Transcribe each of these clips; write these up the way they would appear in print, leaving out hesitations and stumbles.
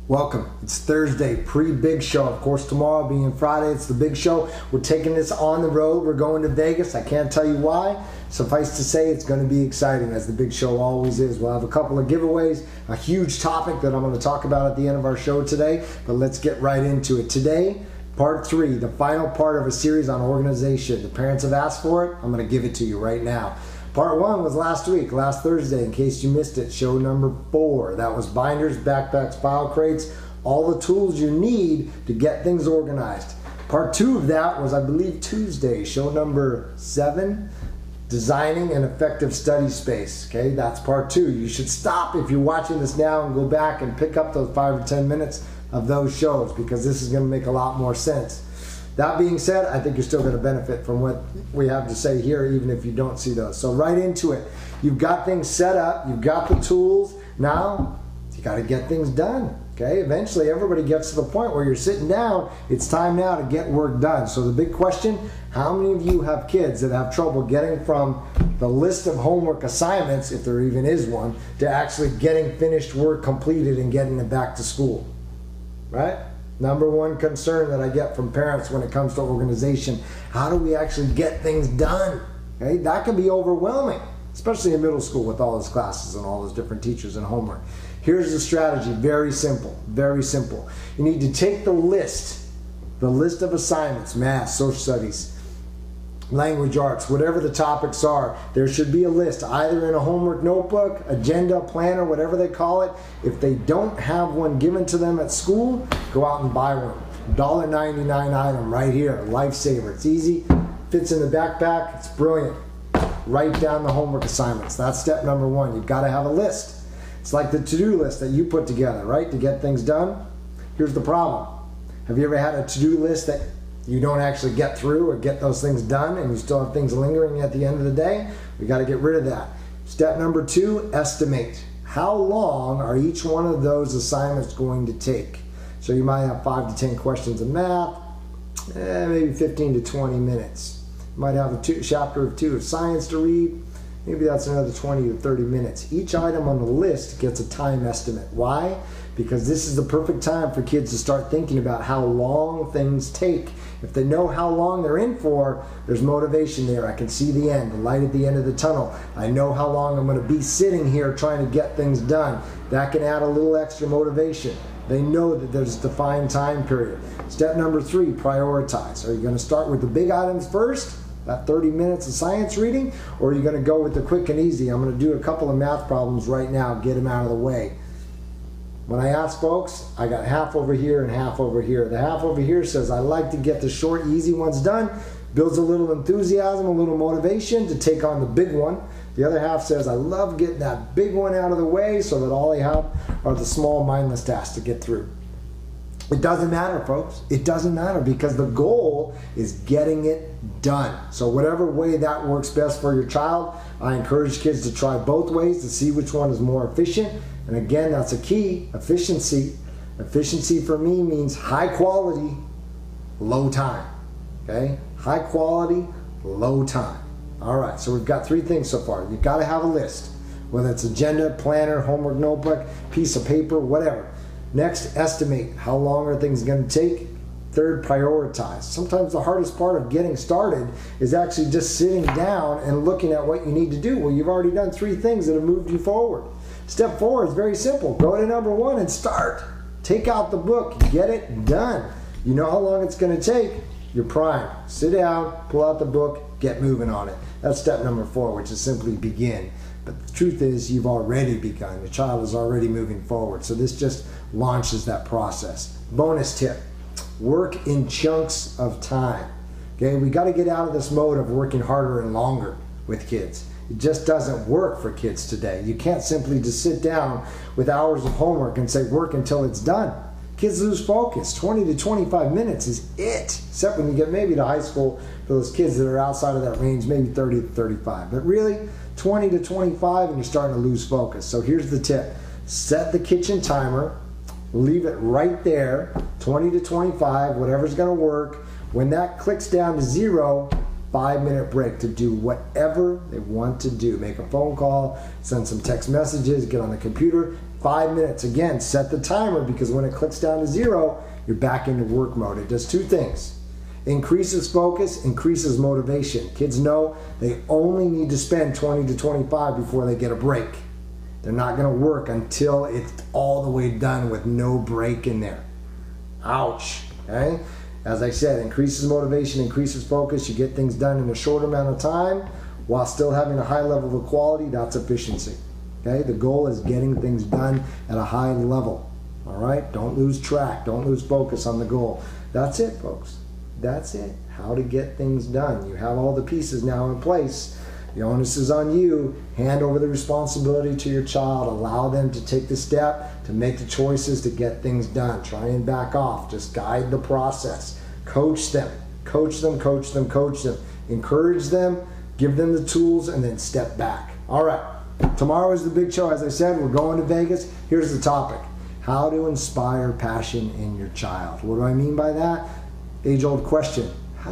Welcome. It's Thursday, pre-big show. Of course, tomorrow being Friday, it's the big show. We're taking this on the road. We're going to Vegas. I can't tell you why. Suffice to say, it's going to be exciting, as the big show always is. We'll have a couple of giveaways, a huge topic that I'm going to talk about at the end of our show today. But let's get right into it. Today, part 3, the final part of a series on organization. The parents have asked for it. I'm going to give it to you right now. Part 1 was last week, last Thursday, in case you missed it, show number 4. That was binders, backpacks, file crates, all the tools you need to get things organized. Part 2 of that was, I believe, Tuesday, show number 7, designing an effective study space. Okay, that's part 2. You should stop if you're watching this now and go back and pick up those 5 or 10 minutes of those shows, because this is going to make a lot more sense. That being said, I think you're still going to benefit from what we have to say here, even if you don't see those. So right into it. You've got things set up. You've got the tools. Now, you got to get things done. Okay? Eventually, everybody gets to the point where you're sitting down. It's time now to get work done. So the big question, how many of you have kids that have trouble getting from the list of homework assignments, if there even is one, to actually getting finished work completed and getting it back to school? Right? Number one concern that I get from parents when it comes to organization, how do we actually get things done? Okay, that can be overwhelming, especially in middle school with all those classes and all those different teachers and homework. Here's the strategy, very simple, very simple. You need to take the list of assignments, math, social studies, language arts, whatever the topics are. There should be a list, either in a homework notebook, agenda, planner, whatever they call it. If they don't have one given to them at school, go out and buy one. $1.99 item right here, lifesaver. It's easy, fits in the backpack, it's brilliant. Write down the homework assignments. That's step number 1. You've got to have a list. It's like the to-do list that you put together, right, to get things done. Here's the problem. Have you ever had a to-do list that you don't actually get through or get those things done, and you still have things lingering at the end of the day? We got to get rid of that. Step number 2, estimate. How long are each one of those assignments going to take? So you might have 5 to 10 questions of math, maybe 15 to 20 minutes. You might have a chapter or 2 of science to read. Maybe that's another 20 to 30 minutes. Each item on the list gets a time estimate. Why? Because this is the perfect time for kids to start thinking about how long things take. If they know how long they're in for, there's motivation there. I can see the end, the light at the end of the tunnel. I know how long I'm going to be sitting here trying to get things done. That can add a little extra motivation. They know that there's a defined time period. Step number 3, prioritize. Are you going to start with the big items first, that 30 minutes of science reading, or are you going to go with the quick and easy? I'm going to do a couple of math problems right now, get them out of the way. When I ask folks, I got half over here and half over here. The half over here says, I like to get the short, easy ones done. Builds a little enthusiasm, a little motivation to take on the big one. The other half says, I love getting that big one out of the way so that all I have are the small, mindless tasks to get through. It doesn't matter, folks. It doesn't matter, because the goal is getting it done. So whatever way that works best for your child, I encourage kids to try both ways to see which one is more efficient. And again, that's a key, efficiency. Efficiency for me means high quality, low time. Okay? High quality, low time. All right, so we've got 3 things so far. You've got to have a list, whether it's agenda, planner, homework notebook, piece of paper, whatever. Next, estimate. How long are things going to take? Third, prioritize. Sometimes the hardest part of getting started is actually just sitting down and looking at what you need to do. Well, you've already done 3 things that have moved you forward. Step 4 is very simple. Go to number 1 and start. Take out the book. Get it done. You know how long it's going to take. You're primed. Sit down, pull out the book, get moving on it. That's step number 4, which is simply begin. But the truth is, you've already begun. The child is already moving forward. So this just launches that process. Bonus tip, work in chunks of time. Okay, we got to get out of this mode of working harder and longer with kids. It just doesn't work for kids today. You can't simply just sit down with hours of homework and say work until it's done. Kids lose focus. 20 to 25 minutes is it. Except when you get maybe to high school, for those kids that are outside of that range, maybe 30 to 35. But really, 20 to 25 and you're starting to lose focus. So here's the tip. Set the kitchen timer. Leave it right there, 20 to 25, whatever's going to work. When that clicks down to 0, 5-minute break to do whatever they want to do. Make a phone call, send some text messages, get on the computer. 5 minutes. Again, set the timer because when it clicks down to 0, you're back into work mode. It does 2 things. Increases focus, increases motivation. Kids know they only need to spend 20 to 25 before they get a break. They're not going to work until it's all the way done with no break in there. Ouch. Okay? As I said, increases motivation, increases focus. You get things done in a short amount of time while still having a high level of quality. That's efficiency. Okay? The goal is getting things done at a high level. All right? Don't lose track. Don't lose focus on the goal. That's it, folks. That's it. How to get things done. You have all the pieces now in place. The onus is on you. Hand over the responsibility to your child. Allow them to take the step, to make the choices, to get things done. Try and back off. Just guide the process. Coach them. Coach them, coach them, coach them. Encourage them. Give them the tools, and then step back. All right. Tomorrow is the big show. As I said, we're going to Vegas. Here's the topic. How to inspire passion in your child. What do I mean by that? Age-old question. How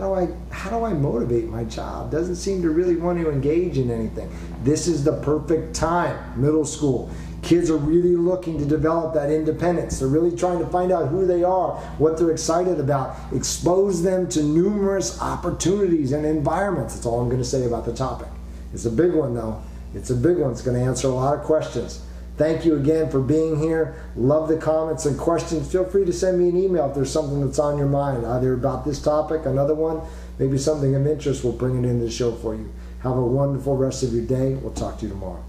do I motivate my child? Doesn't seem to really want to engage in anything. This is the perfect time. Middle school. Kids are really looking to develop that independence. They're really trying to find out who they are, what they're excited about. Expose them to numerous opportunities and environments. That's all I'm going to say about the topic. It's a big one, though. It's a big one. It's going to answer a lot of questions. Thank you again for being here. Love the comments and questions. Feel free to send me an email if there's something that's on your mind, either about this topic, another one, maybe something of interest. We'll bring it into the show for you. Have a wonderful rest of your day. We'll talk to you tomorrow.